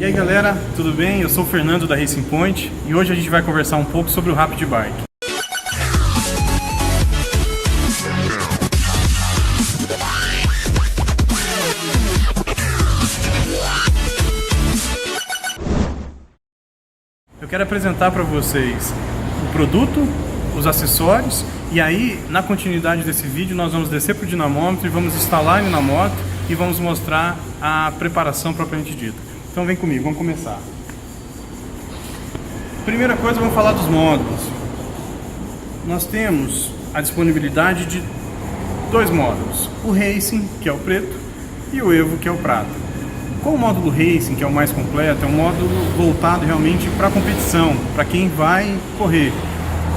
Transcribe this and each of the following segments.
E aí galera, tudo bem? Eu sou o Fernando da Racing Point e hoje a gente vai conversar um pouco sobre o Rapid Bike. Eu quero apresentar para vocês o produto, os acessórios e aí na continuidade desse vídeo nós vamos descer para o dinamômetro e vamos instalar ele na moto e vamos mostrar a preparação propriamente dita. Então vem comigo, vamos começar. Primeira coisa, vamos falar dos módulos. Nós temos a disponibilidade de dois módulos, o Racing, que é o preto, e o Evo, que é o prata. Com o módulo Racing, que é o mais completo, é um módulo voltado realmente para a competição, para quem vai correr.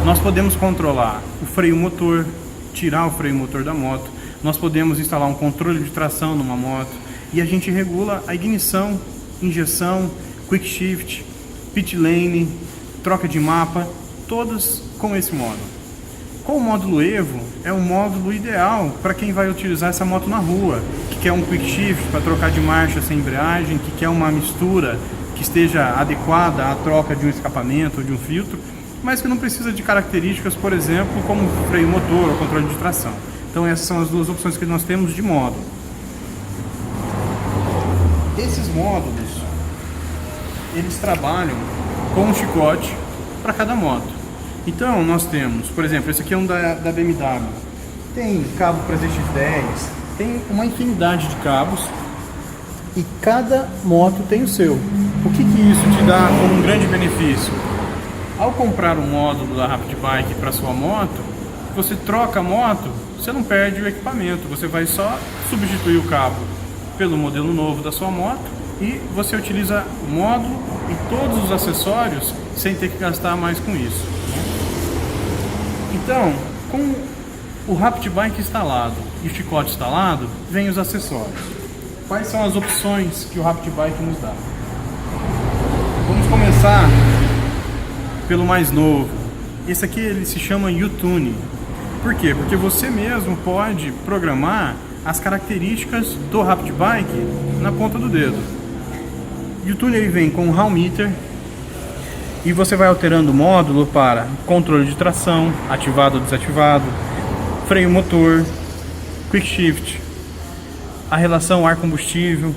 Nós podemos controlar o freio motor, tirar o freio motor da moto, nós podemos instalar um controle de tração numa moto e a gente regula a ignição, injeção, quick shift, pit lane, troca de mapa, todas com esse módulo. Com o módulo Evo, é um módulo ideal para quem vai utilizar essa moto na rua, que quer um quick shift para trocar de marcha sem embreagem, que quer uma mistura que esteja adequada à troca de um escapamento ou de um filtro, mas que não precisa de características, por exemplo, como freio motor ou controle de tração. Então essas são as duas opções que nós temos de módulo. Esses módulos, eles trabalham com um chicote para cada moto. Então nós temos, por exemplo, esse aqui é um da BMW. Tem cabo para ZX10, tem uma infinidade de cabos e cada moto tem o seu. O que isso te dá como um grande benefício? Ao comprar um módulo da Rapid Bike para sua moto, você troca a moto, você não perde o equipamento, você vai só substituir o cabo pelo modelo novo da sua moto e você utiliza o módulo e todos os acessórios sem ter que gastar mais com isso. Então, com o Rapid Bike instalado e o chicote instalado, vem os acessórios. Quais são as opções que o Rapid Bike nos dá? Vamos começar pelo mais novo. Esse aqui ele se chama U-Tune. Por quê? Porque você mesmo pode programar as características do Rapid Bike na ponta do dedo. O U-Tune ele vem com um Hall Meter e você vai alterando o módulo para controle de tração, ativado ou desativado, freio motor, quick shift, a relação ar-combustível,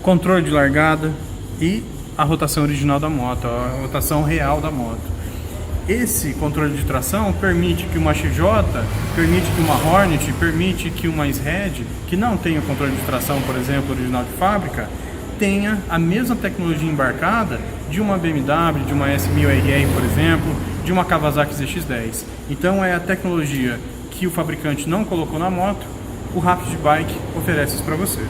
controle de largada e a rotação original da moto, a rotação real da moto. Esse controle de tração permite que uma XJ, permite que uma Hornet, permite que uma SRED, que não tem o controle de tração, por exemplo, original de fábrica, tenha a mesma tecnologia embarcada de uma BMW, de uma S1000RR, por exemplo, de uma Kawasaki ZX10. Então é a tecnologia que o fabricante não colocou na moto, o Rapid Bike oferece isso para você.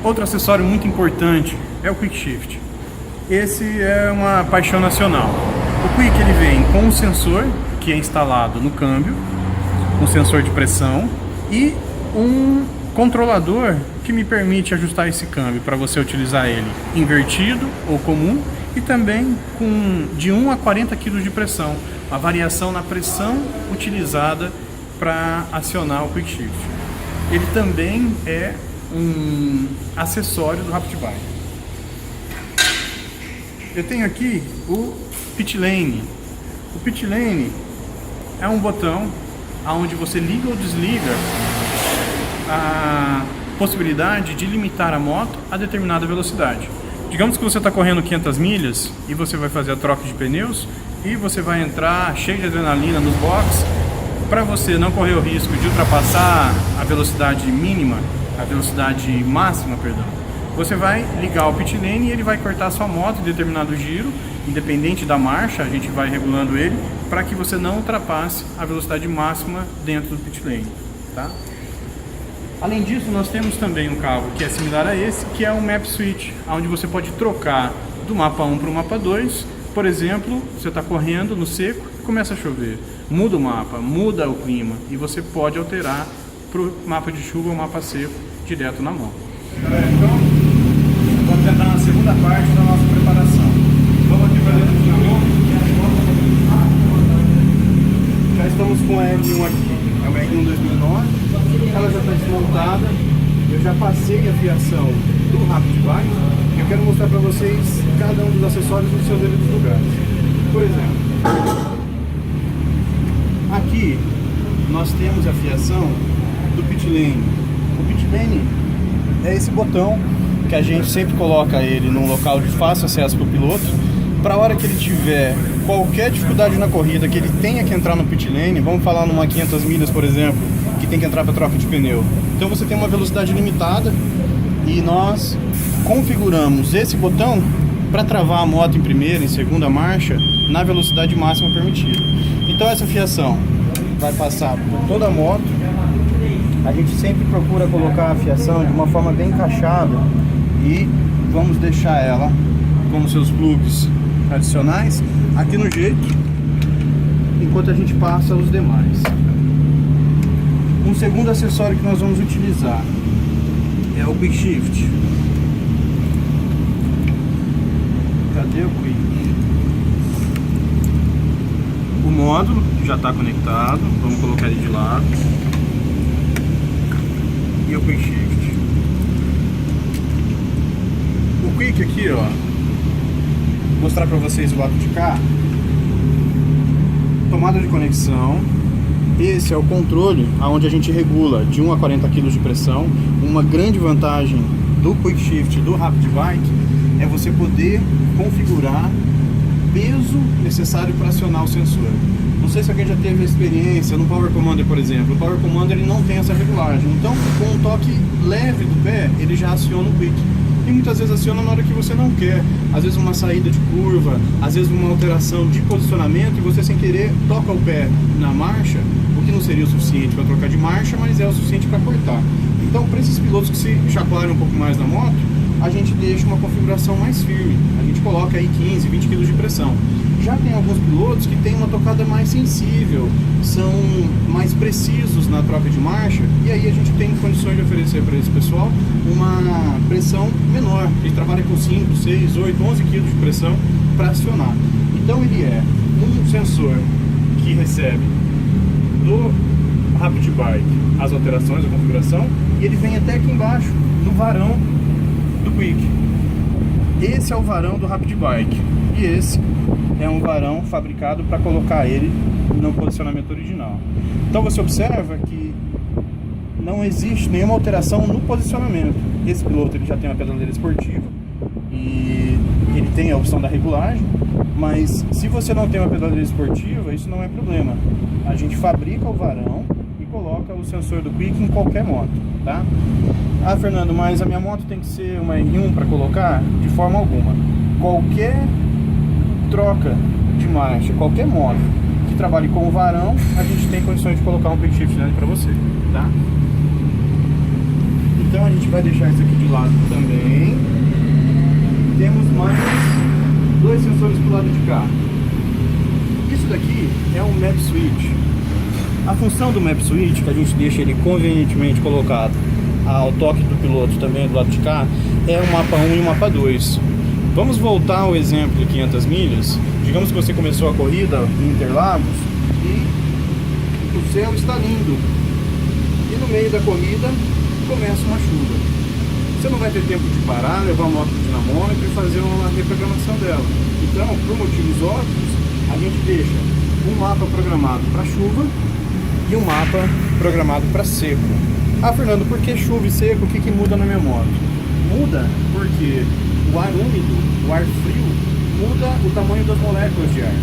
Outro acessório muito importante é o Quick Shift. Esse é uma paixão nacional. O Quick ele vem com um sensor que é instalado no câmbio, um sensor de pressão e um controlador que me permite ajustar esse câmbio para você utilizar ele invertido ou comum e também com de 1 a 40 kg de pressão, a variação na pressão utilizada para acionar o Quick Shift. Ele também é um acessório do Rapid Bike. Eu tenho aqui o Pit Lane. O Pit Lane é um botão onde você liga ou desliga a possibilidade de limitar a moto a determinada velocidade. Digamos que você está correndo 500 milhas e você vai fazer a troca de pneus e você vai entrar cheio de adrenalina nos boxes. Para você não correr o risco de ultrapassar a velocidade mínima, a velocidade máxima, perdão, você vai ligar o pit lane e ele vai cortar a sua moto em determinado giro, independente da marcha, a gente vai regulando ele para que você não ultrapasse a velocidade máxima dentro do pit lane, tá? Além disso, nós temos também um cabo que é similar a esse, que é um Map Switch, onde você pode trocar do mapa 1 para o mapa 2. Por exemplo, você está correndo no seco e começa a chover. Muda o mapa, muda o clima e você pode alterar para o mapa de chuva ou mapa seco direto na mão. Então, vamos tentar na segunda parte da nossa preparação. Vamos aqui para dentro do dinamômetro. Já estamos com a L1 aqui. É uma L1 2009. Ela já está desmontada. Eu eu já passei a fiação do Rapid Bike e eu quero mostrar para vocês cada um dos acessórios nos seus devidos lugares. Por exemplo, aqui nós temos a fiação do pit lane. O pit lane é esse botão que a gente sempre coloca ele num local de fácil acesso para o piloto, para a hora que ele tiver qualquer dificuldade na corrida, que ele tenha que entrar no pit lane. Vamos falar numa 500 milhas, por exemplo, que tem que entrar para troca de pneu. Então você tem uma velocidade limitada e nós configuramos esse botão para travar a moto em primeira, em segunda marcha, na velocidade máxima permitida. Então essa fiação vai passar por toda a moto. A gente sempre procura colocar a fiação de uma forma bem encaixada e vamos deixar ela com os seus plugs tradicionais aqui no jeito, enquanto a gente passa os demais. Um segundo acessório que nós vamos utilizar é o Quick Shift. Cadê o Quick? O módulo já está conectado, vamos colocar ele de lado. E o Quick Shift. O Quick aqui, ó, vou mostrar para vocês o lado de cá. Tomada de conexão. Esse é o controle onde a gente regula de 1 a 40 kg de pressão. Uma grande vantagem do Quick Shift do Rapid Bike é você poder configurar peso necessário para acionar o sensor. Não sei se alguém já teve a experiência no Power Commander, por exemplo. O Power Commander ele não tem essa regulagem. Então, com um toque leve do pé, ele já aciona o Quick. E muitas vezes aciona na hora que você não quer. Às vezes uma saída de curva, às vezes uma alteração de posicionamento e você sem querer toca o pé na marcha, o que não seria o suficiente para trocar de marcha, mas é o suficiente para cortar. Então, para esses pilotos que se chacoalham um pouco mais na moto, a gente deixa uma configuração mais firme. A gente coloca aí 15, 20 kg de pressão. Já tem alguns pilotos que têm uma tocada mais sensível, são mais precisos na troca de marcha, e aí a gente tem condições de oferecer para esse pessoal uma pressão menor. Ele trabalha com 5, 6, 8, 11 kg de pressão para acionar. Então ele é um sensor que recebe do Rapid Bike as alterações, a configuração, e ele vem até aqui embaixo, no varão do Quick. Esse é o varão do Rapid Bike, e esse é um varão fabricado para colocar ele no posicionamento original. Então você observa que não existe nenhuma alteração no posicionamento. Esse piloto ele já tem uma pedaleira esportiva e ele tem a opção da regulagem, mas se você não tem uma pedaleira esportiva, isso não é problema. A gente fabrica o varão e coloca o sensor do Quick em qualquer moto, tá? Ah, Fernando, mas a minha moto tem que ser uma R1 para colocar? De forma alguma. Qualquer troca de marcha, qualquer moto que trabalhe com o varão, a gente tem condições de colocar um Quick Shift para você, tá? Então a gente vai deixar isso aqui de lado também. Temos mais dois sensores pro lado de cá. Isso daqui é um Map Switch. A função do Map Switch, que a gente deixa ele convenientemente colocado ao toque do piloto também do lado de cá, é o mapa 1 e o mapa 2. Vamos voltar ao exemplo de 500 milhas. Digamos que você começou a corrida em Interlagos e o céu está lindo. E no meio da corrida começa uma chuva. Você não vai ter tempo de parar, levar a moto de dinamômetro e fazer uma reprogramação dela. Então, por motivos óbvios, a gente deixa um mapa programado para chuva e um mapa programado para seco. Ah, Fernando, por que chuva e seco? O que muda na minha moto? Muda porque o ar úmido, o ar frio, muda o tamanho das moléculas de ar.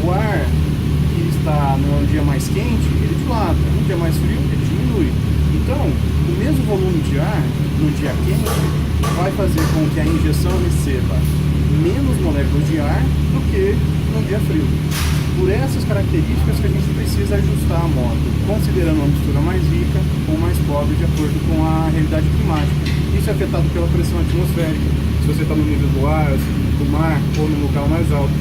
O ar que está num dia mais quente, ele dilata. No dia mais frio, ele diminui. Então, o mesmo volume de ar no dia quente vai fazer com que a injeção receba menos moléculas de ar do que no dia frio. Por essas características que a gente precisa ajustar a moto, considerando uma mistura mais rica ou mais pobre de acordo com a realidade climática. Isso é afetado pela pressão atmosférica, se você está no nível do ar, do mar ou no local mais alto.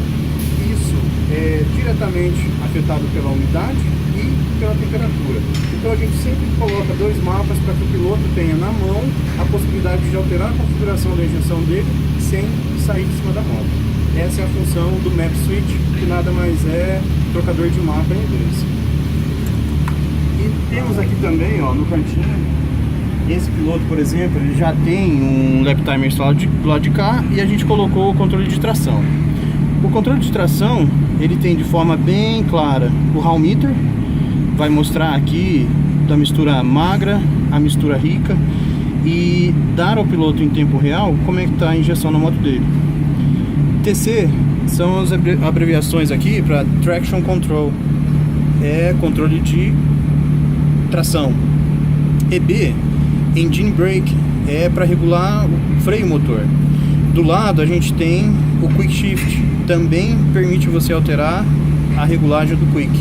Isso é diretamente afetado pela umidade e pela temperatura. Então a gente sempre coloca dois mapas para que o piloto tenha na mão a possibilidade de alterar a configuração da injeção dele sem sair de cima da moto. Essa é a função do Map Switch, que nada mais é trocador de mapa em inglês. E temos aqui também, ó, no cantinho, Esse piloto, por exemplo, ele já tem um lap timer instalado do lado de cá e a gente colocou o controle de tração. O controle de tração, ele tem de forma bem clara o Hall Meter, vai mostrar aqui da mistura magra a mistura rica e dar ao piloto em tempo real como é que está a injeção na moto dele. TC são as abreviações aqui para Traction Control, é controle de tração. EB, Engine Brake, é para regular o freio motor. Do lado a gente tem o Quick Shift, também permite você alterar a regulagem do Quick.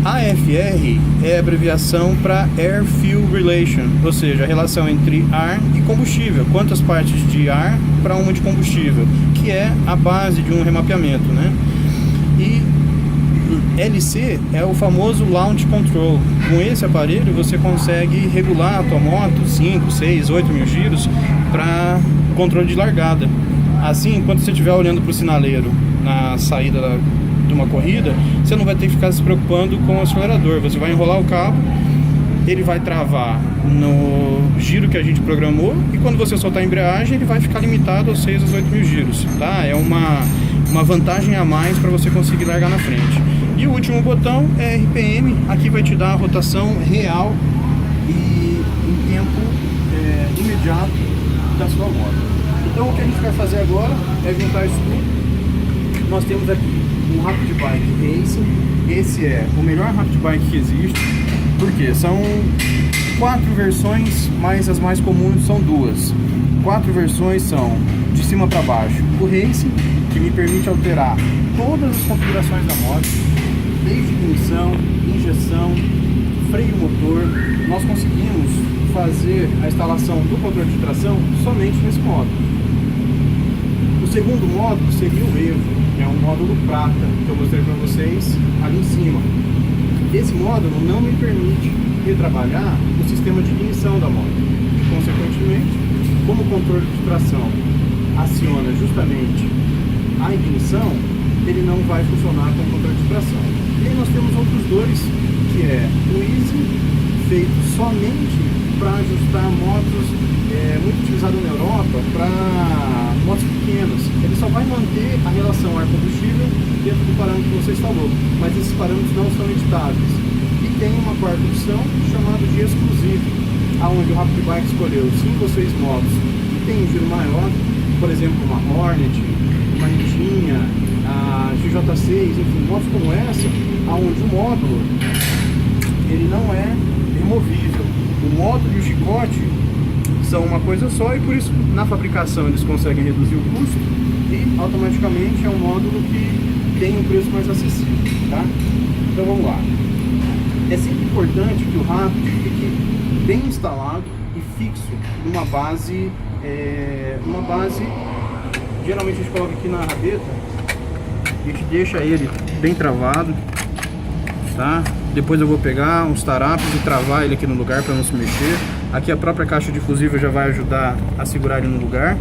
AFR é a abreviação para Air Fuel Relation, ou seja, a relação entre ar e combustível, quantas partes de ar para uma de combustível, que é a base de um remapeamento, né? E LC é o famoso Launch Control. Com esse aparelho você consegue regular a tua moto 5, 6, 8 mil giros para controle de largada. Assim, quando você estiver olhando para o sinaleiro na saída de uma corrida, você não vai ter que ficar se preocupando com o acelerador. Você vai enrolar o cabo, ele vai travar no giro que a gente programou e quando você soltar a embreagem ele vai ficar limitado aos 6 aos 8 mil giros, tá? É uma vantagem a mais para você conseguir largar na frente. E o último botão é RPM, aqui vai te dar a rotação real e em tempo imediato da sua moto. Então o que a gente vai fazer agora é juntar isso tudo. Nós temos aqui um Rapid Bike Racing, esse é o melhor Rapid Bike que existe, porque são 4 versões, mas as mais comuns são 2. 4 versões são de cima para baixo o Racing, que me permite alterar todas as configurações da moto, desde ignição, injeção, freio motor. Nós conseguimos fazer a instalação do controle de tração somente nesse módulo. O segundo módulo seria o Evo, que é um módulo prata, que eu mostrei para vocês ali em cima. Esse módulo não me permite retrabalhar o sistema de ignição da moto. Consequentemente, como o controle de tração aciona justamente a ignição, ele não vai funcionar com o controle de tração. E aí nós temos outros dois, que é o Easy, feito somente para ajustar motos, muito utilizado na Europa, para motos pequenas. Ele só vai manter a relação ar-combustível dentro do parâmetro que você instalou, mas esses parâmetros não são editáveis. E tem uma quarta opção chamada de exclusivo, onde o Rapid Bike escolheu 5 ou 6 motos que tem um giro maior, por exemplo uma Hornet, uma Ninja, a XJ6, enfim, motos como essa, onde o módulo ele não é removível. O módulo e o chicote são uma coisa só e por isso na fabricação eles conseguem reduzir o custo e automaticamente é um módulo que tem um preço mais acessível, tá? Então vamos lá. É sempre importante que o Rapid fique bem instalado e fixo numa base, geralmente a gente coloca aqui na rabeta, a gente deixa ele bem travado, tá? Depois eu vou pegar uns tarapos e travar ele aqui no lugar para não se mexer. Aqui a própria caixa de fusível já vai ajudar a segurar ele no lugar.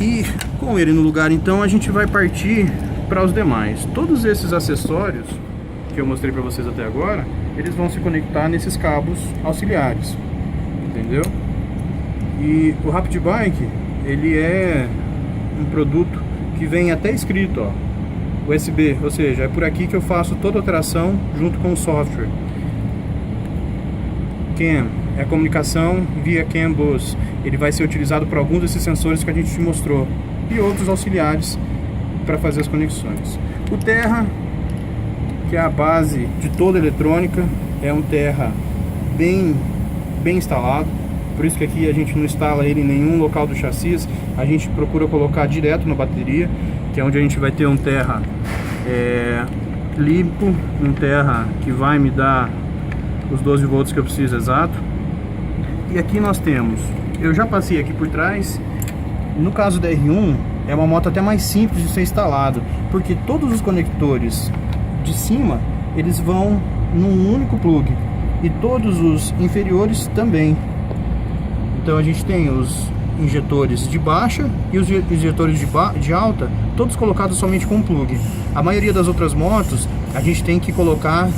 E com ele no lugar, então, a gente vai partir para os demais. Todos esses acessórios que eu mostrei para vocês até agora, eles vão se conectar nesses cabos auxiliares, entendeu? E o Rapid Bike, ele é um produto que vem até escrito, ó, USB, ou seja, é por aqui que eu faço toda a alteração junto com o software. CAN é a comunicação via CAN bus. Ele vai ser utilizado por alguns desses sensores que a gente te mostrou e outros auxiliares para fazer as conexões. O Terra, que é a base de toda a eletrônica, é um Terra bem instalado. Por isso que aqui a gente não instala ele em nenhum local do chassi, a gente procura colocar direto na bateria, que é onde a gente vai ter um Terra limpo, um Terra que vai me dar os 12 volts que eu preciso exato. E aqui nós temos, eu já passei aqui por trás, no caso da R1 é uma moto até mais simples de ser instalado, porque todos os conectores de cima eles vão num único plug e todos os inferiores também. Então a gente tem os injetores de baixa e os injetores de alta, todos colocados somente com um plug. A maioria das outras motos a gente tem que colocar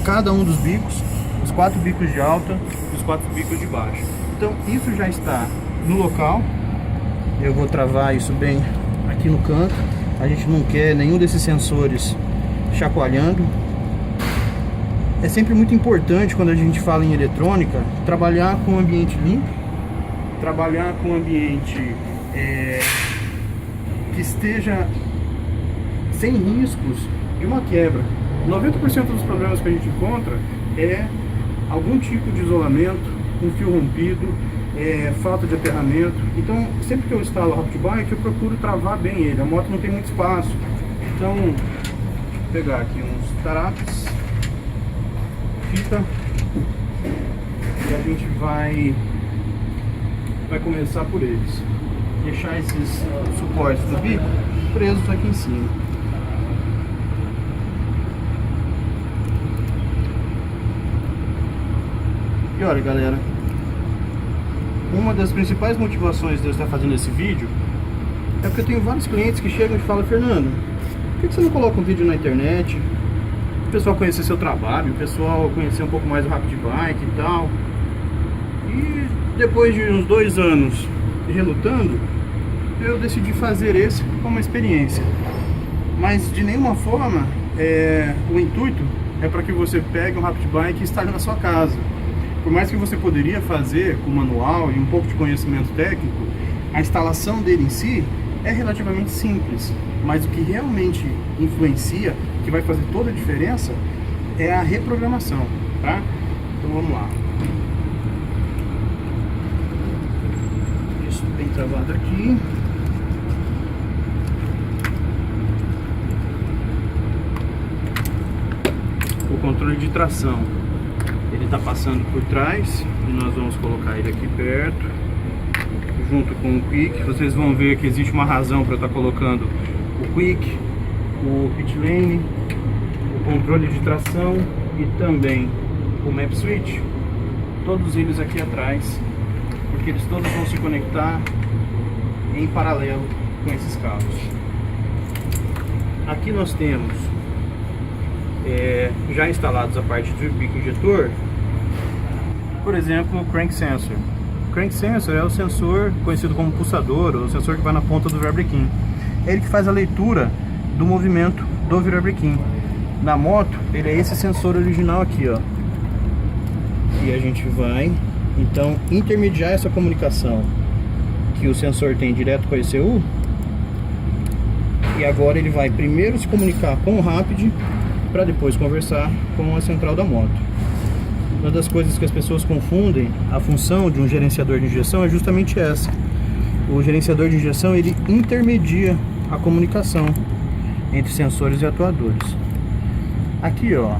cada um dos bicos, os 4 bicos de alta, os 4 bicos de baixo. Então isso já está no local. Eu vou travar isso bem aqui no canto. A gente não quer nenhum desses sensores chacoalhando. É sempre muito importante, quando a gente fala em eletrônica, trabalhar com um ambiente limpo, trabalhar com um ambiente que esteja sem riscos de uma quebra. 90% dos problemas que a gente encontra é algum tipo de isolamento, um fio rompido, falta de aterramento. Então, sempre que eu instalo o Rapid Bike, eu procuro travar bem ele. A moto não tem muito espaço. Então, vou pegar aqui uns tarapes, fita, e a gente vai começar por eles. Deixar esses suportes do bico presos aqui em cima. E olha, galera, uma das principais motivações de eu estar fazendo esse vídeo é porque eu tenho vários clientes que chegam e falam: Fernando, por que você não coloca um vídeo na internet? O pessoal conhecer seu trabalho, o pessoal conhecer um pouco mais o Rapid Bike e tal. E depois de uns 2 anos relutando, eu decidi fazer esse como uma experiência. Mas de nenhuma forma o intuito é para que você pegue um Rapid Bike e instale na sua casa. Por mais que você poderia fazer com manual e um pouco de conhecimento técnico, a instalação dele em si é relativamente simples. Mas o que realmente influencia, que vai fazer toda a diferença, é a reprogramação, tá? Então vamos lá. Isso bem travado aqui. O controle de tração, ele está passando por trás e nós vamos colocar ele aqui perto, junto com o Quick. Vocês vão ver que existe uma razão para eu estar colocando o Quick, o Pit Lane, o controle de tração e também o Map Switch, todos eles aqui atrás, porque eles todos vão se conectar em paralelo com esses cabos. Aqui nós temos já instalados a parte do bico injetor, por exemplo, o Crank Sensor. O Crank Sensor é o sensor conhecido como pulsador, ou o sensor que vai na ponta do virabrequim. É ele que faz a leitura do movimento do virabrequim. Na moto, ele é esse sensor original aqui, ó. E a gente vai, então, intermediar essa comunicação que o sensor tem direto com a ECU. E agora ele vai primeiro se comunicar com o Rapid, para depois conversar com a central da moto. Uma das coisas que as pessoas confundem, a função de um gerenciador de injeção é justamente essa. O gerenciador de injeção, ele intermedia a comunicação entre sensores e atuadores. Aqui, ó,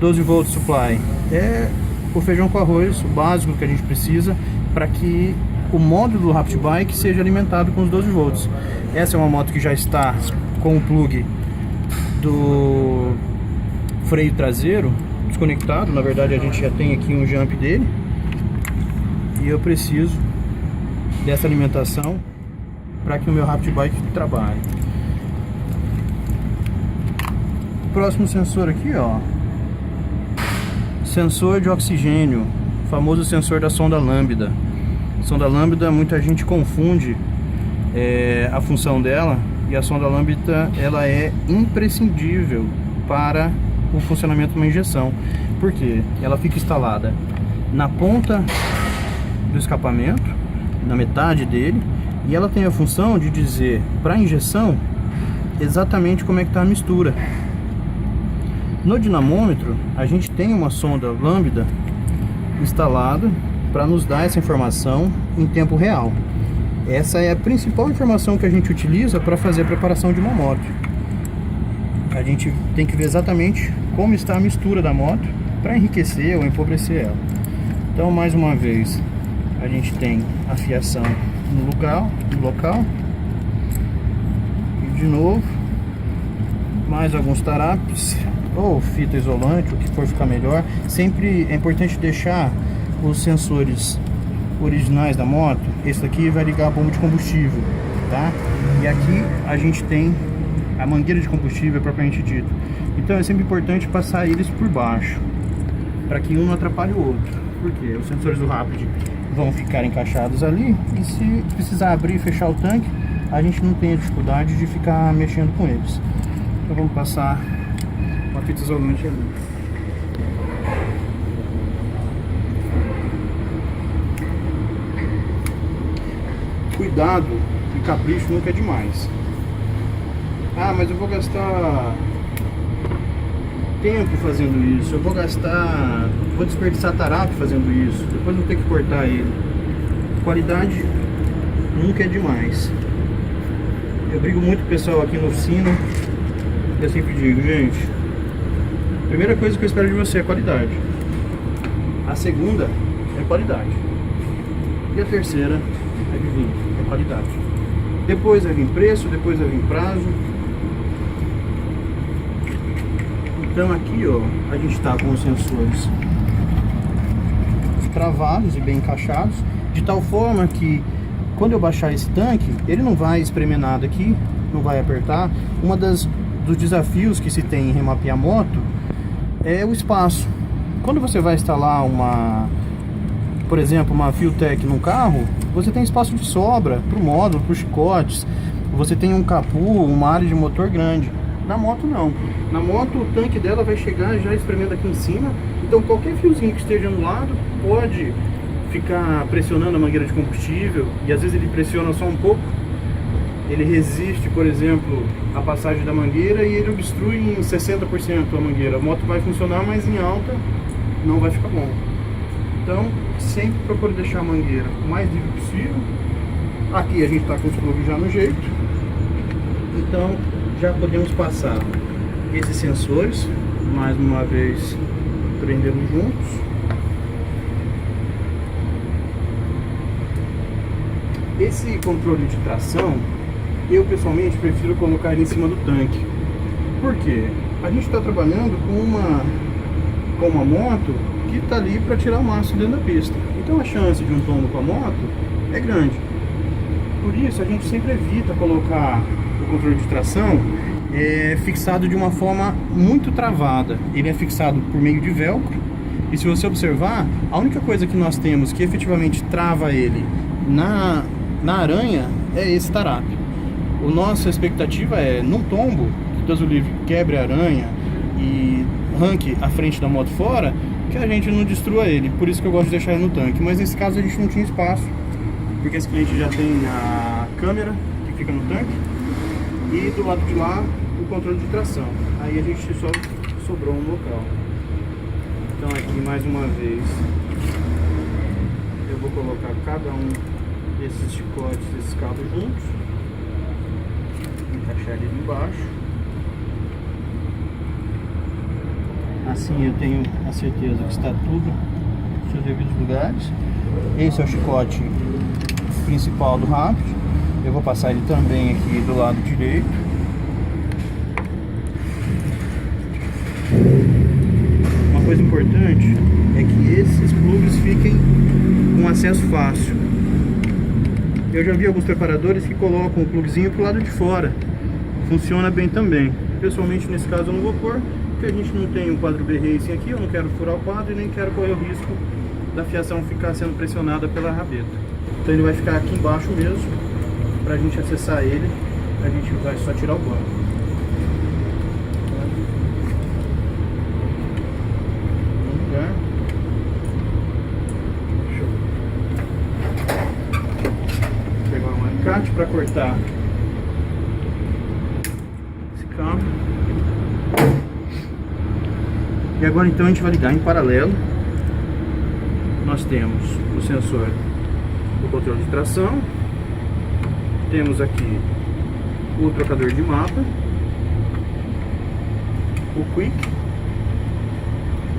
12 volts supply é o feijão com arroz, o básico que a gente precisa para que o módulo do Rapid Bike seja alimentado com os 12 volts. Essa é uma moto que já está com o plug do freio traseiro desconectado. Na verdade, a gente já tem aqui um jump dele e eu preciso dessa alimentação para que o meu Rapid Bike trabalhe. Próximo sensor aqui, ó, sensor de oxigênio, famoso sensor da sonda lambda. Sonda lambda, muita gente confunde a função dela. E a sonda lambda, ela é imprescindível para o funcionamento de uma injeção. Por quê? Ela fica instalada na ponta do escapamento, na metade dele, e ela tem a função de dizer para a injeção exatamente como é que está a mistura. No dinamômetro, a gente tem uma sonda lambda instalada para nos dar essa informação em tempo real. Essa é a principal informação que a gente utiliza para fazer a preparação de uma moto. A gente tem que ver exatamente como está a mistura da moto para enriquecer ou empobrecer ela. Então, mais uma vez, a gente tem a fiação no local. E de novo, mais alguns tarapes ou fita isolante, o que for ficar melhor. Sempre é importante deixar os sensores originais da moto. Esse daqui vai ligar a bomba de combustível, tá? E aqui a gente tem a mangueira de combustível propriamente dito. Então é sempre importante passar eles por baixo. para que um não atrapalhe o outro. Porque os sensores do Rapid vão ficar encaixados ali e se precisar abrir e fechar o tanque, a gente não tem a dificuldade de ficar mexendo com eles. Então vamos passar uma fita isolante ali. Cuidado e capricho nunca é demais. Ah, mas eu vou gastar tempo fazendo isso, vou desperdiçar tarapo fazendo isso, depois vou ter que cortar ele. Qualidade nunca é demais. Eu brigo muito com o pessoal aqui na oficina, eu sempre digo, gente, a primeira coisa que eu espero de você é qualidade, a segunda é qualidade e a terceira, adivinha, é qualidade. Depois vai vir preço, depois vai vir prazo. Então aqui, ó, a gente está com os sensores travados e bem encaixados, de tal forma que quando eu baixar esse tanque, ele não vai espremer nada aqui, não vai apertar. Dos desafios que se tem em remapear moto é o espaço. Quando você vai instalar por exemplo, uma Fueltech num carro, você tem espaço de sobra para o módulo, para os chicotes, você tem um capô, uma área de motor grande. Na moto não. Na moto o tanque dela vai chegar já espremendo aqui em cima, então qualquer fiozinho que esteja no lado pode ficar pressionando a mangueira de combustível, e às vezes ele pressiona só um pouco, ele resiste, por exemplo, a passagem da mangueira e ele obstrui em 60% a mangueira. A moto vai funcionar, mas em alta não vai ficar bom. Então sempre procure deixar a mangueira o mais livre possível. Aqui a gente está com os plugs já no jeito, então já podemos passar esses sensores, mais uma vez prendemos juntos. Esse controle de tração, eu pessoalmente prefiro colocar ele em cima do tanque. Por quê? A gente está trabalhando com uma moto que está ali para tirar o máximo dentro da pista. Então a chance de um tombo com a moto é grande. Por isso a gente sempre evita colocar o controle de tração fixado de uma forma muito travada. Ele é fixado por meio de velcro, e se você observar, a única coisa que nós temos que efetivamente trava ele na aranha é esse tarape. Nossa expectativa é, num tombo, que Deus o livre, quebre a aranha e arranque a frente da moto fora, que a gente não destrua ele. Por isso que eu gosto de deixar ele no tanque. Mas nesse caso a gente não tinha espaço, porque esse cliente já tem a câmera que fica no tanque e do lado de lá o controle de tração. Aí a gente só sobrou um local. Então aqui mais uma vez eu vou colocar cada um desses chicotes, desses cabos juntos, encaixar ele embaixo. Assim eu tenho a certeza que está tudo nos seus devidos lugares. Esse é o chicote principal do Rapid. Eu vou passar ele também aqui do lado direito. Uma coisa importante é que esses plugs fiquem com acesso fácil. Eu já vi alguns preparadores que colocam o plugzinho pro lado de fora. Funciona bem também. Pessoalmente nesse caso eu não vou pôr, porque a gente não tem um quadro B-Racing aqui, eu não quero furar o quadro e nem quero correr o risco da fiação ficar sendo pressionada pela rabeta. Então ele vai ficar aqui embaixo mesmo, pra gente acessar ele, a gente vai só tirar o banco. Para cortar esse cabo. E agora então a gente vai ligar em paralelo. Nós temos o sensor do controle de tração, temos aqui o trocador de mapa, o Quick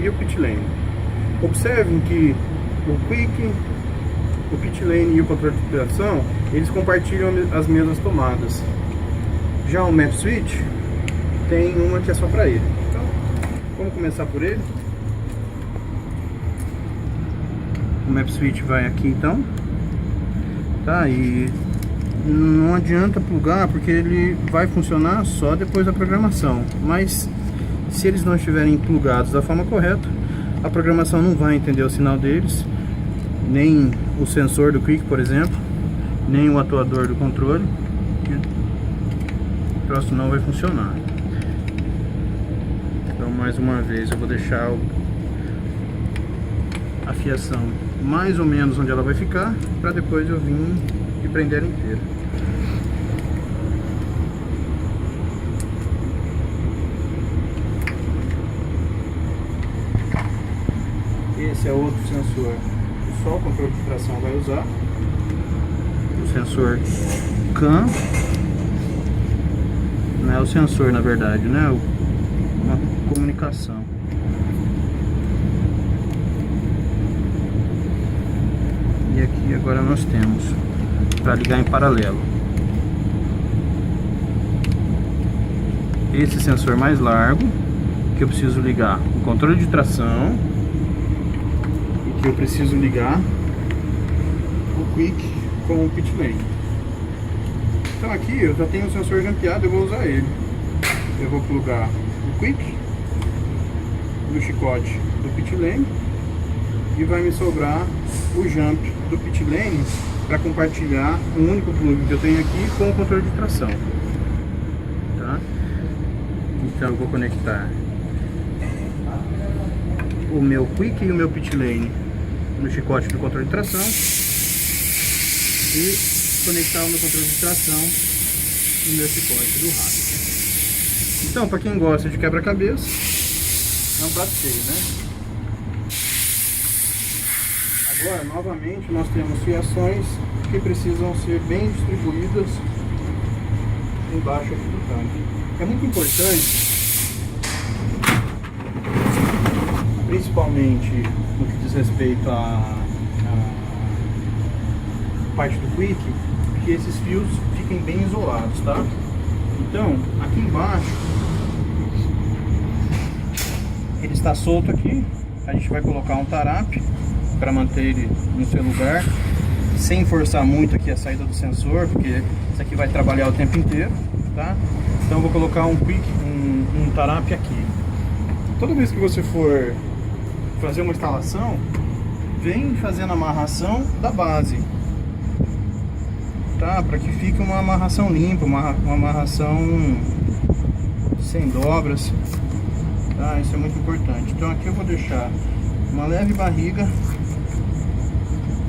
e o Pit Lane. Observem que o Quick, o Pit Lane e o controle de tração, eles compartilham as mesmas tomadas. Já o Map Switch tem uma que é só para ele. Então, vamos começar por ele. O Map Switch vai aqui então. Tá, e não adianta plugar porque ele vai funcionar só depois da programação. Mas se eles não estiverem plugados da forma correta, A programação não vai entender o sinal deles, nem o sensor do Quick, por exemplo, nem o atuador do controle. O troço não vai funcionar. Então, mais uma vez, eu vou deixar a fiação mais ou menos onde ela vai ficar, para depois eu vir e prender ela inteira. Esse é outro sensor que só o controle de tração vai usar. O sensor CAN. Não é o sensor, na verdade, né? Uma comunicação. E aqui agora nós temos para ligar em paralelo esse sensor mais largo, que eu preciso ligar o controle de tração, e que eu preciso ligar o Quick com o pit lane. Então aqui eu já tenho o sensor jampeado, eu vou usar ele. Eu vou plugar o Quick no chicote do pit lane e vai me sobrar o jump do pit lane para compartilhar um único plug que eu tenho aqui com o controle de tração. Tá? Então eu vou conectar o meu Quick e o meu pit lane no chicote do controle de tração e conectar o meu controle de tração no meu chicote do rádio. Então, para quem gosta de quebra-cabeça, é um prato cheio, né? Agora, novamente, nós temos fiações que precisam ser bem distribuídas embaixo aqui do tanque. É muito importante, principalmente no que diz respeito à parte do Quick, que esses fios fiquem bem isolados, tá? Então, aqui embaixo, ele está solto aqui, a gente vai colocar um tarape para manter ele no seu lugar, sem forçar muito aqui a saída do sensor, porque isso aqui vai trabalhar o tempo inteiro, tá? Então eu vou colocar um Quick, um tarape aqui. Toda vez que você for fazer uma instalação, vem fazendo a amarração da base, tá? Para que fique uma amarração limpa, uma amarração sem dobras, tá? Isso é muito importante. Então aqui eu vou deixar uma leve barriga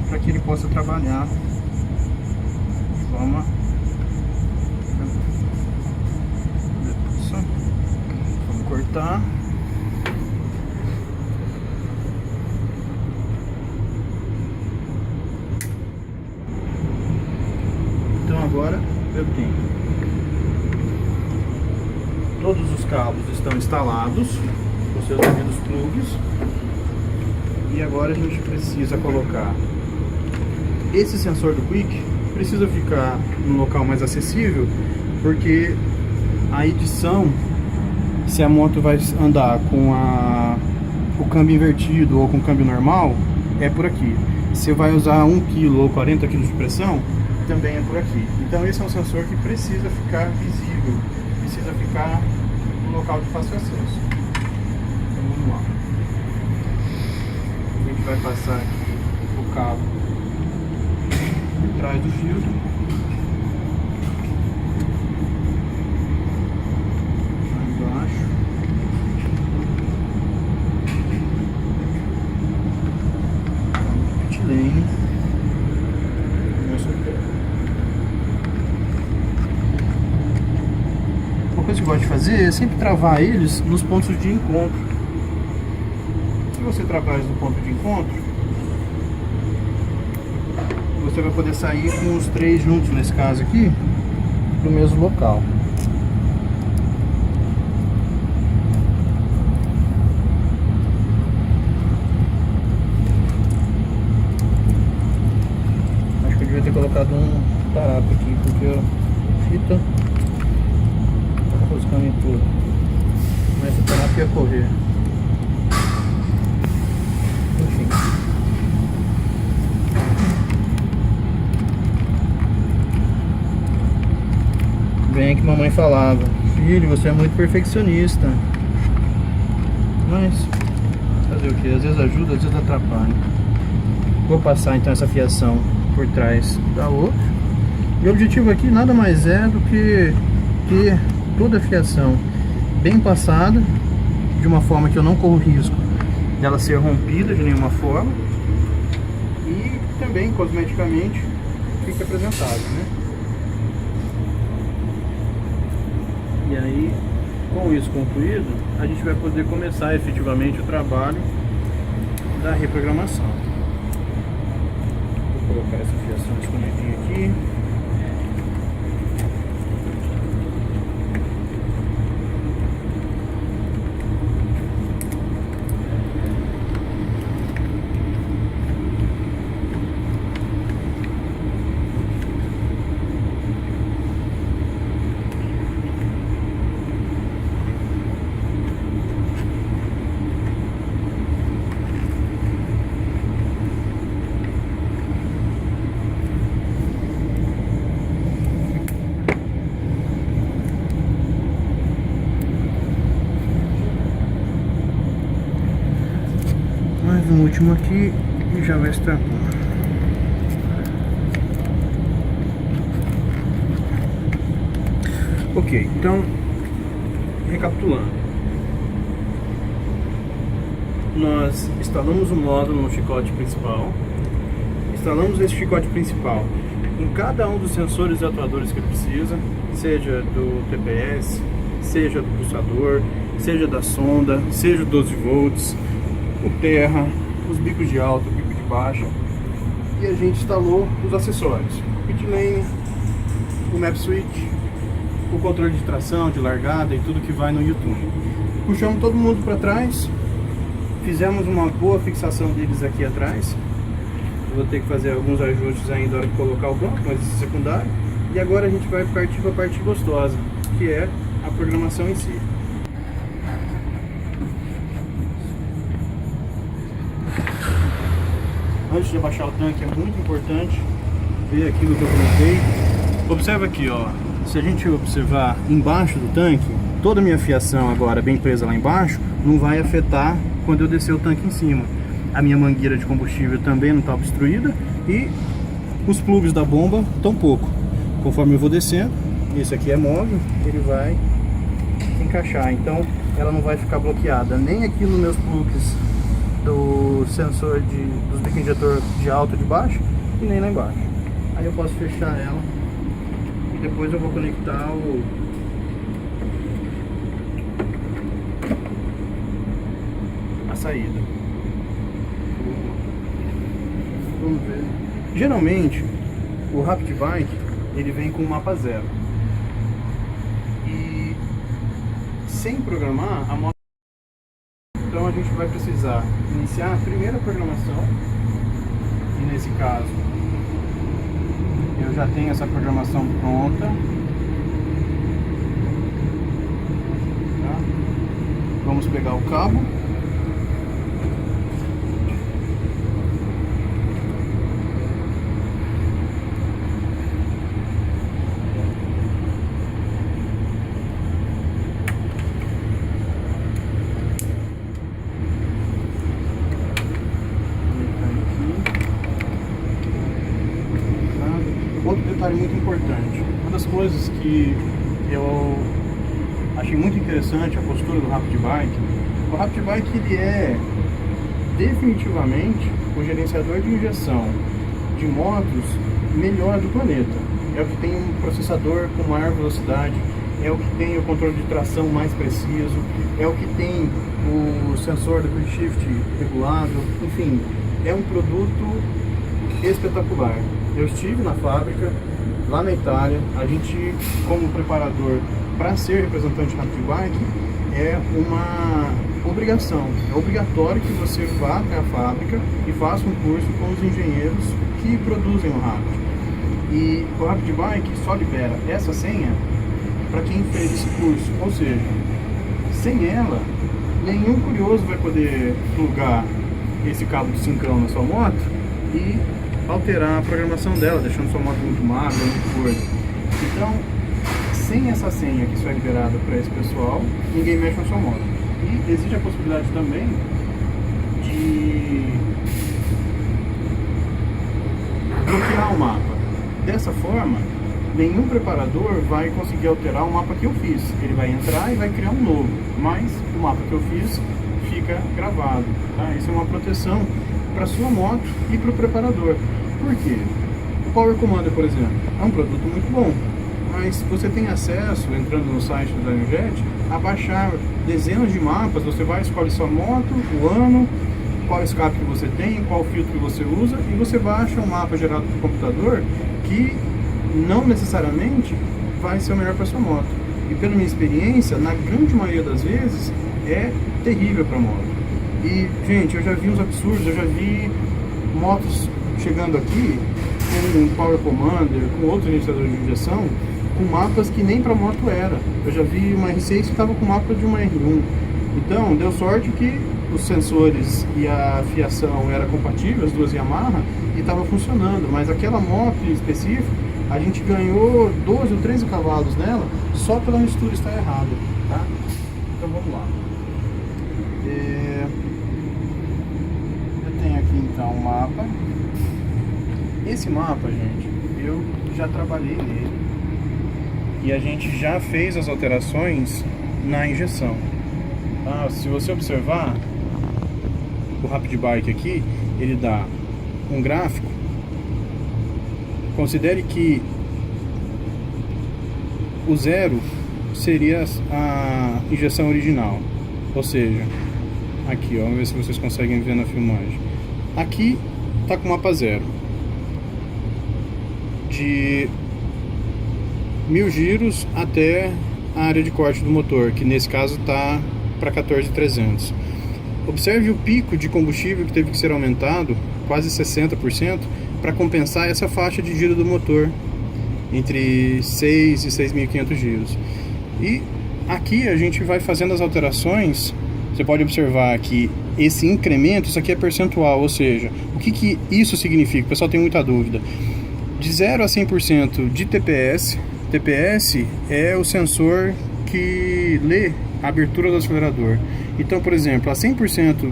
para que ele possa trabalhar de forma. Vamos cortar. Então agora eu tenho todos os cabos estão instalados com seus devidos plugs, e agora a gente precisa colocar esse sensor do Quick. Precisa ficar num local mais acessível, porque a edição, se a moto vai andar com o câmbio invertido ou com o câmbio normal, é por aqui. Se vai usar 1 kg ou 40 kg de pressão, também é por aqui. Então esse é um sensor que precisa ficar visível, precisa ficar no local de fácil acesso. Então vamos lá. A gente vai passar aqui o cabo por trás do filtro. Embaixo. Pit lane. Uma coisa que eu gosto de fazer é sempre travar eles nos pontos de encontro. Se você travar eles no ponto de encontro, você vai poder sair com os três juntos, nesse caso aqui, do mesmo local. Acho que eu devia ter colocado um tarapo aqui, porque a fita tá roscando em tudo. Mas o tarapo ia correr. Enfim. Bem que mamãe falava: filho, você é muito perfeccionista. Mas fazer o que? Às vezes ajuda, às vezes atrapalha. Vou passar então essa fiação por trás da outra. E o objetivo aqui nada mais é do que ter toda a fiação bem passada, de uma forma que eu não corro risco dela ser rompida de nenhuma forma, e também cosmeticamente fica apresentável, né? E aí, com isso concluído, a gente vai poder começar efetivamente o trabalho da reprogramação. Vou colocar essa fiação escondidinha aqui. Mais um último aqui e já vai estar bom. Ok, então, recapitulando, nós instalamos o módulo no chicote principal, instalamos esse chicote principal em cada um dos sensores e atuadores que ele precisa, seja do TPS, seja do pulsador, seja da sonda, seja 12 volts, o terra, os bicos de alta, o bico de baixa, e a gente instalou os acessórios, o pit lane, o map switch, o controle de tração, de largada e tudo que vai no YouTube. Puxamos todo mundo para trás, fizemos uma boa fixação deles aqui atrás. Eu vou ter que fazer alguns ajustes ainda na hora de colocar o banco, mas isso é secundário. E agora a gente vai partir para a parte gostosa, que é a programação em si. Antes de abaixar o tanque, é muito importante ver aquilo que eu comentei. Observa aqui, ó. Se a gente observar embaixo do tanque, toda a minha fiação agora bem presa lá embaixo não vai afetar quando eu descer o tanque em cima. A minha mangueira de combustível também não está obstruída e os plugs da bomba tampouco. Conforme eu vou descendo, esse aqui é móvel, ele vai encaixar. Então ela não vai ficar bloqueada nem aqui nos meus plugs do sensor dos bico injetor de alto e de baixo e nem lá embaixo. Aí eu posso fechar ela e depois eu vou conectar a saída. Vamos ver. Geralmente o Rapid Bike ele vem com um mapa zero e sem programar a moto. Então a gente vai precisar iniciar a primeira programação, e nesse caso eu já tenho essa programação pronta, tá? Vamos pegar o cabo, muito importante. Uma das coisas que eu achei muito interessante a postura do Rapid Bike. O Rapid Bike ele é definitivamente o gerenciador de injeção de motos melhor do planeta. É o que tem um processador com maior velocidade, é o que tem o controle de tração mais preciso, é o que tem o sensor do quick shift regulado, enfim, é um produto espetacular. Eu estive na fábrica, lá na Itália. A gente, como preparador para ser representante Rapid Bike, é uma obrigação. É obrigatório que você vá até a fábrica e faça um curso com os engenheiros que produzem o Rapid. E o Rapid Bike só libera essa senha para quem fez esse curso. Ou seja, sem ela, nenhum curioso vai poder plugar esse cabo de 5 na sua moto e alterar a programação dela, deixando sua moto muito magra, muito gorda. Então, sem essa senha que só é liberada para esse pessoal, ninguém mexe na sua moto. E existe a possibilidade também e bloquear o mapa. Dessa forma, nenhum preparador vai conseguir alterar o mapa que eu fiz. Ele vai entrar e vai criar um novo, mas o mapa que eu fiz fica gravado, tá? Isso é uma proteção para sua moto e para o preparador. Por quê? O Power Commander, por exemplo, é um produto muito bom, mas você tem acesso, entrando no site da Dynojet, a baixar dezenas de mapas. Você vai, escolhe sua moto, o ano, qual escape que você tem, qual filtro que você usa, e você baixa um mapa gerado pelo computador que não necessariamente vai ser o melhor para sua moto. E pela minha experiência, na grande maioria das vezes, é terrível para moto. E, gente, eu já vi uns absurdos, eu já vi motos chegando aqui com um Power Commander, com outros iniciadores de injeção, com mapas que nem para moto era. Eu já vi uma R6 que estava com mapa de uma R1. Então, deu sorte que os sensores e a fiação eram compatíveis, as duas Yamaha, e estava funcionando. Mas aquela moto em específico, a gente ganhou 12 ou 13 cavalos nela, só pela mistura estar errada, tá? Então vamos lá. Eu tenho aqui então um mapa. Esse mapa, gente, eu já trabalhei nele e a gente já fez as alterações na injeção. Ah, se você observar o Rapid Bike aqui, ele dá um gráfico. Considere que o 0 seria a injeção original, ou seja, aqui, ó, vamos ver se vocês conseguem ver na filmagem. Aqui tá com mapa 0 de 1000 giros até a área de corte do motor, que nesse caso tá para 14.300. Observe o pico de combustível que teve que ser aumentado, quase 60%, para compensar essa faixa de giro do motor, entre 6 e 6.500 giros. E aqui a gente vai fazendo as alterações. Você pode observar que esse incremento, isso aqui é percentual, ou seja, o que isso significa? O pessoal tem muita dúvida. De 0 a 100% de TPS, TPS é o sensor que lê a abertura do acelerador. Então, por exemplo, a 100%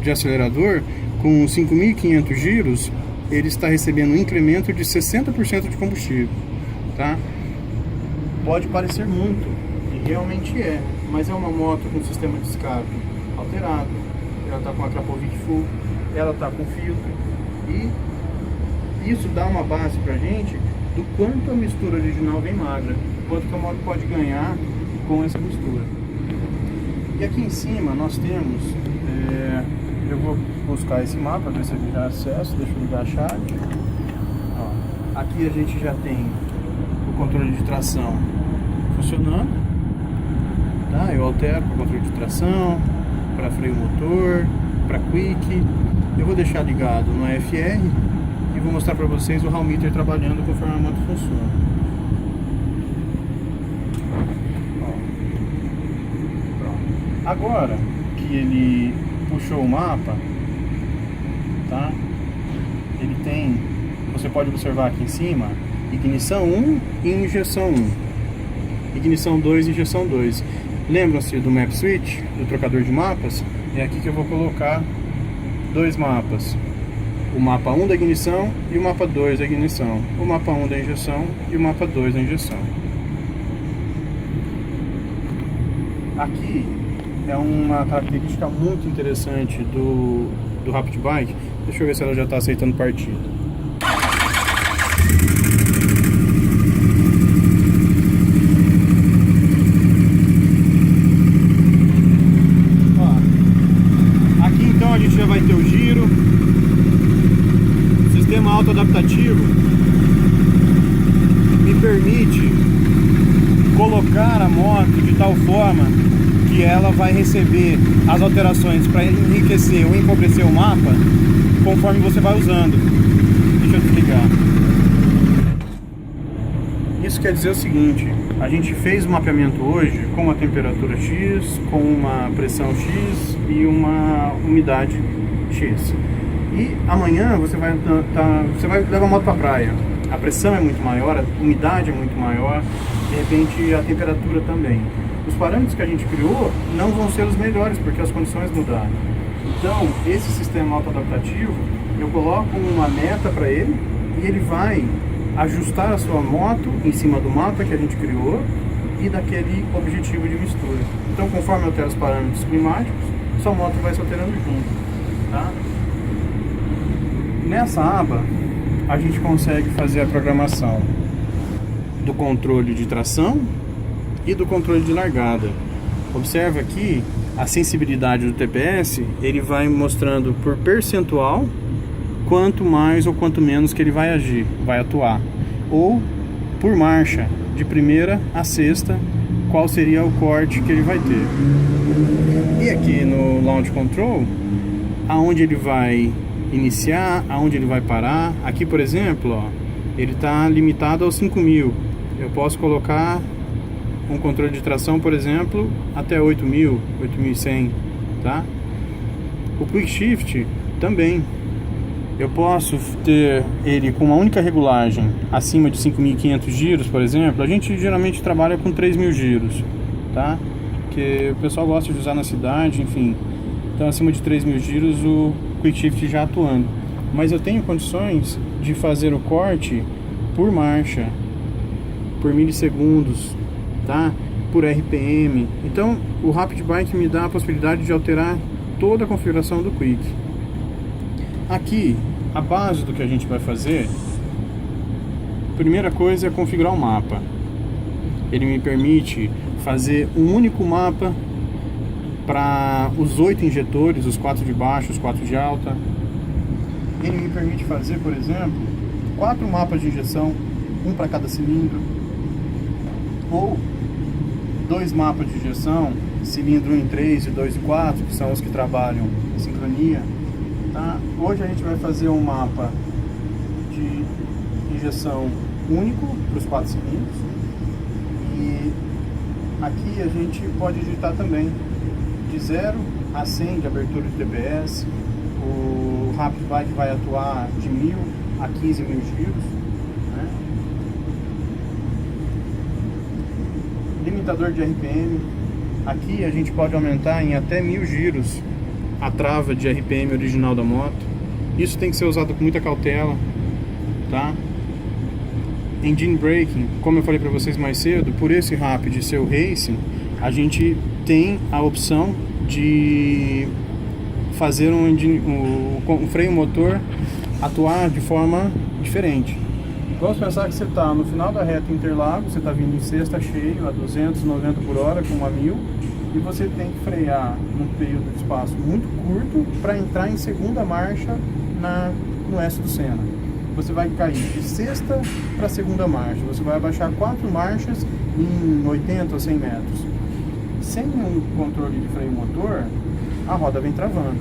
de acelerador, com 5.500 giros, ele está recebendo um incremento de 60% de combustível, tá? Pode parecer muito, e realmente é, mas é uma moto com sistema de escape alterado, ela está com a Krapovic full, ela está com filtro, e isso dá uma base pra gente do quanto a mistura original vem magra, quanto que a moto pode ganhar com essa mistura. E aqui em cima nós temos, eu vou buscar esse mapa, ver se ele já acesso, deixa eu ligar a chave. Ó, aqui a gente já tem o controle de tração funcionando, tá? Eu altero para o controle de tração, para freio motor, para quick. Eu vou deixar ligado no AFR e vou mostrar para vocês o hall meter trabalhando conforme a moto funciona. Ó. Pronto. Agora que ele puxou o mapa, tá? Ele tem, você pode observar aqui em cima, ignição 1 e injeção 1, ignição 2 e injeção 2. Lembram-se do map switch, do trocador de mapas? É aqui que eu vou colocar dois mapas, o mapa 1 da ignição e o mapa 2 da ignição, o mapa 1 da injeção e o mapa 2 da injeção. Aqui é uma característica muito interessante do Rapid Bike. Deixa eu ver se ela já está aceitando partida. Ó, aqui então a gente já vai ter o giro, sistema autoadaptativo me permite colocar a moto de tal forma que ela vai receber as alterações para enriquecer ou empobrecer o mapa conforme você vai usando. Deixa eu desligar. Isso quer dizer o seguinte: a gente fez o mapeamento hoje com uma temperatura X, com uma pressão X e uma umidade X. E amanhã você vai levar a moto para a praia. A pressão é muito maior, a umidade é muito maior, de repente a temperatura também. Os parâmetros que a gente criou não vão ser os melhores porque as condições mudaram. Então, esse sistema autoadaptativo, eu coloco uma meta para ele e ele vai ajustar a sua moto em cima do mapa que a gente criou e daquele objetivo de mistura. Então, conforme eu altero os parâmetros climáticos, sua moto vai se alterando junto, tá? Nessa aba, a gente consegue fazer a programação do controle de tração e do controle de largada. Observa aqui a sensibilidade do TPS, ele vai mostrando por percentual quanto mais ou quanto menos que ele vai agir, vai atuar, ou por marcha, de primeira a sexta, qual seria o corte que ele vai ter. E aqui no Launch Control, aonde ele vai iniciar, aonde ele vai parar. Aqui, por exemplo, ó, ele está limitado aos 5.000. Eu posso colocar um controle de tração, por exemplo, até 8.000, 8.100, tá? O Quick Shift também. Eu posso ter ele com uma única regulagem acima de 5.500 giros, por exemplo. A gente geralmente trabalha com 3.000 giros, tá? Que o pessoal gosta de usar na cidade, enfim. Então, acima de 3.000 giros, o Quick Shift já atuando. Mas eu tenho condições de fazer o corte por marcha, por milissegundos, tá? Por RPM. Então, o Rapid Bike me dá a possibilidade de alterar toda a configuração do Quick. Aqui, a base do que a gente vai fazer, primeira coisa é configurar o mapa. Ele me permite fazer um único mapa para os 8 injetores, os 4 de baixo, os 4 de alta. Ele me permite fazer, por exemplo, 4 mapas de injeção, um para cada cilindro, ou 2 mapas de injeção, cilindro 1 em 3 e 2 em 4, que são os que trabalham em sincronia. Tá? Hoje a gente vai fazer um mapa de injeção único para os 4 cilindros, e aqui a gente pode digitar também de 0 a 100 de abertura de TPS. O Rapid Bike vai atuar de 1.000 a 15.000 giros, né? Limitador de RPM. Aqui a gente pode aumentar em até 1.000 giros a trava de RPM original da moto. Isso tem que ser usado com muita cautela, tá? Engine Braking, como eu falei para vocês mais cedo, por esse Rapid ser o Racing, a gente tem a opção de fazer um freio motor atuar de forma diferente. Vamos pensar que você está no final da reta Interlagos, você está vindo em sexta cheio a 290 por hora com uma 1.000, e você tem que frear num período de espaço muito curto para entrar em segunda marcha no S do Senna. Você vai cair de sexta para segunda marcha, você vai abaixar 4 marchas em 80 ou 100 metros. Sem um controle de freio motor, a roda vem travando.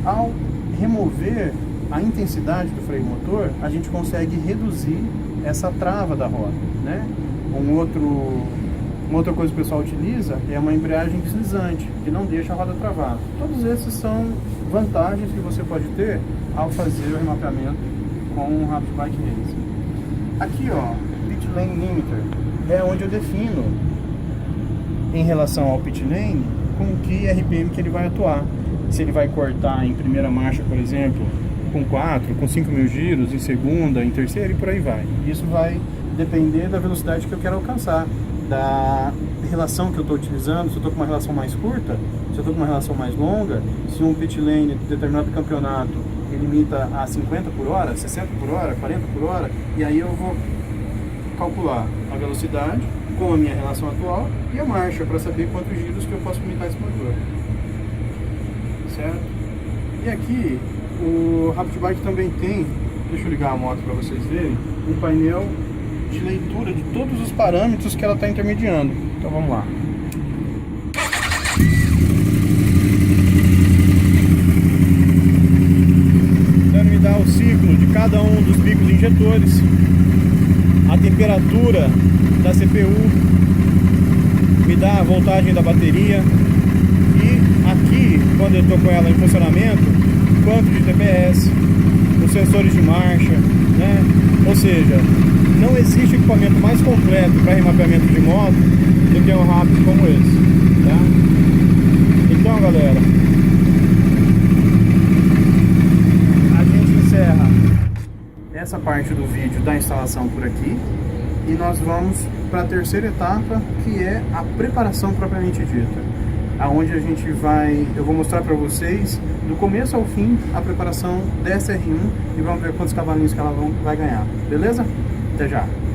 Ao remover a intensidade do freio motor, a gente consegue reduzir essa trava da roda, né? Uma outra coisa que o pessoal utiliza é uma embreagem deslizante, que não deixa a roda travar. Todos esses são vantagens que você pode ter ao fazer o remapeamento com o Rapid Bike Racing. Aqui, ó, Pit Lane Limiter é onde eu defino, em relação ao pit lane, com que RPM que ele vai atuar. Se ele vai cortar em primeira marcha, por exemplo, com 4, com 5.000 giros, em segunda, em terceira e por aí vai. Isso vai depender da velocidade que eu quero alcançar, da relação que eu estou utilizando, se eu estou com uma relação mais curta, se eu estou com uma relação mais longa, se um pit lane de determinado campeonato ele limita a 50 por hora, 60 por hora, 40 por hora, e aí eu vou calcular a velocidade com a minha relação atual e a marcha para saber quantos giros que eu posso limitar esse motor, certo? E aqui o Rapid Bike também tem, deixa eu ligar a moto para vocês verem, um painel de leitura de todos os parâmetros que ela está intermediando. Então vamos lá. Então me dá o ciclo de cada um dos bicos injetores, a temperatura da CPU, me dá a voltagem da bateria, e aqui, quando eu estou com ela em funcionamento, quanto de TPS, os sensores de marcha, né? Ou seja, não existe equipamento mais completo para remapeamento de moto do que um Rapid como esse, tá? Então, galera, essa parte do vídeo da instalação por aqui e nós vamos para a terceira etapa, que é a preparação propriamente dita, aonde eu vou mostrar para vocês do começo ao fim a preparação dessa R1 e vamos ver quantos cavalinhos que ela vai ganhar, beleza? Até já!